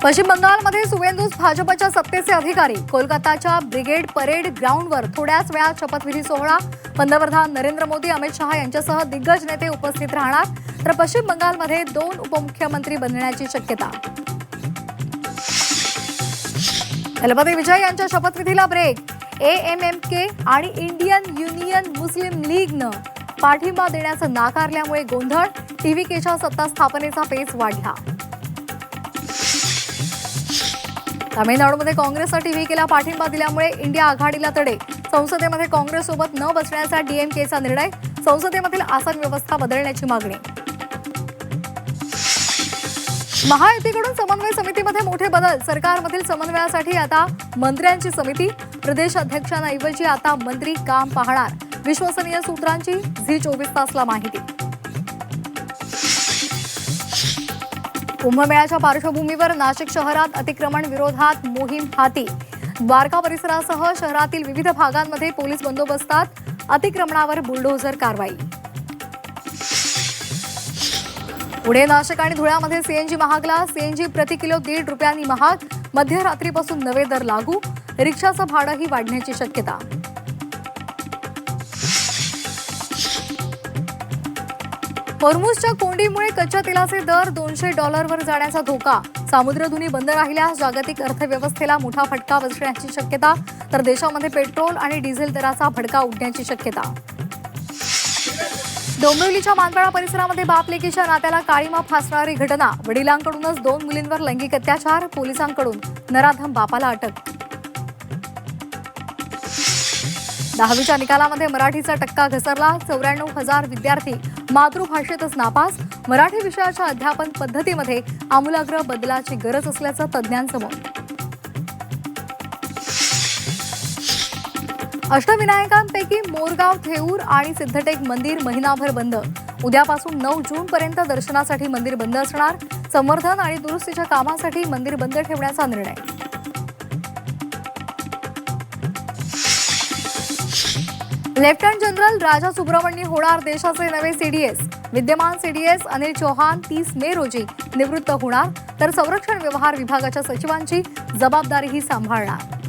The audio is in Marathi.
पश्चिम बंगालमध्ये सुवेंदूस भाजपच्या सत्तेचे अधिकारी कोलकाताच्या ब्रिगेड परेड ग्राउंडवर थोड्याच वेळात शपथविधी सोहळा। पंतप्रधान नरेंद्र मोदी, अमित शहा यांच्यासह दिग्गज नेते उपस्थित राहणार। तर पश्चिम बंगालमध्ये 2 उपमुख्यमंत्री बनण्याची शक्यता। दलपती विजय यांच्या शपथविधीला ब्रेक। AMMK आणि इंडियन युनियन मुस्लिम लीगनं पाठिंबा देण्याचं नाकारल्यामुळे गोंधळ। TVKच्या सत्ता स्थापनेचा पेच वाढला। तामिळनाडूमध्ये काँग्रेससाठी TVKला पाठिंबा दिल्यामुळे इंडिया आघाडीला तडे। संसदेमध्ये काँग्रेससोबत न बसण्याचा DMKचा निर्णय। संसदेमधील आसन व्यवस्था बदलण्याची मागणी। महायुतीकडून समन्वय समितीमध्ये मोठे बदल। सरकारमधील समन्वयासाठी आता मंत्र्यांची समिती। प्रदेश अध्यक्षांऐवजी आता मंत्री काम पाहणार। विश्वसनीय सूत्रांची झी24 तासला माहिती। कुंभमेळ्याच्या पार्श्वभूमीवर नाशिक शहरात अतिक्रमण विरोधात मोहीम हाती। द्वारका परिसरासह शहरातील विविध भागांमध्ये पोलीस बंदोबस्तात। अतिक्रमणावर बुलडोझर कारवाई। पुणे, नाशिक आणि धुळ्यामध्ये CNG महागला। CNG प्रति किलो 1.5 रुपयांनी महाग। मध्यरात्रीपासून नवे दर लागू। रिक्षाचं भाडंही वाढण्याची शक्यता। हॉर्मुझच्या कोंडीमुळे कच्च्या तेलाचे दर $200 वर जाण्याचा धोका। सामुद्रधुनी बंद राहिल्यास जागतिक अर्थव्यवस्थेला मोठा फटका बसण्याची शक्यता। तर देशामध्ये पेट्रोल आणि डिझेल दराचा भडका उडण्याची शक्यता। डोंबिवलीच्या मानपाडा परिसरामध्ये बाप-लेकीच्या नात्याला काळीमा फासणारी घटना। वडिलांकडूनच 2 मुलींवर लैंगिक अत्याचार। पोलिसांकडून नराधम बापाला अटक। 10वीच्या निकालामध्ये मराठीचा टक्का घसरला। 94,000 विद्यार्थी मातृभाषेतच नापास। मराठी विषयाच्या अध्यापन पद्धतीमध्ये आमूलाग्र बदलाची गरज असल्याचं तज्ज्ञांचं मत। अष्टविनायकांपैकी मोरगाव, थेऊर आणि सिद्धटेक मंदिर महिनाभर बंद। उद्यापासून 9 जूनपर्यंत दर्शनासाठी मंदिर बंद असणार। संवर्धन आणि दुरुस्तीच्या कामासाठी मंदिर बंद ठेवण्याचा निर्णय। लेफ्टनंट जनरल राजा सुब्रमण्य होणार देशाचे नवे CDS। विद्यमान CDS अनिल चौहान 30 मे रोजी निवृत्त होणार। तर संरक्षण व्यवहार विभागाच्या सचिवांची जबाबदारीही सांभाळणार।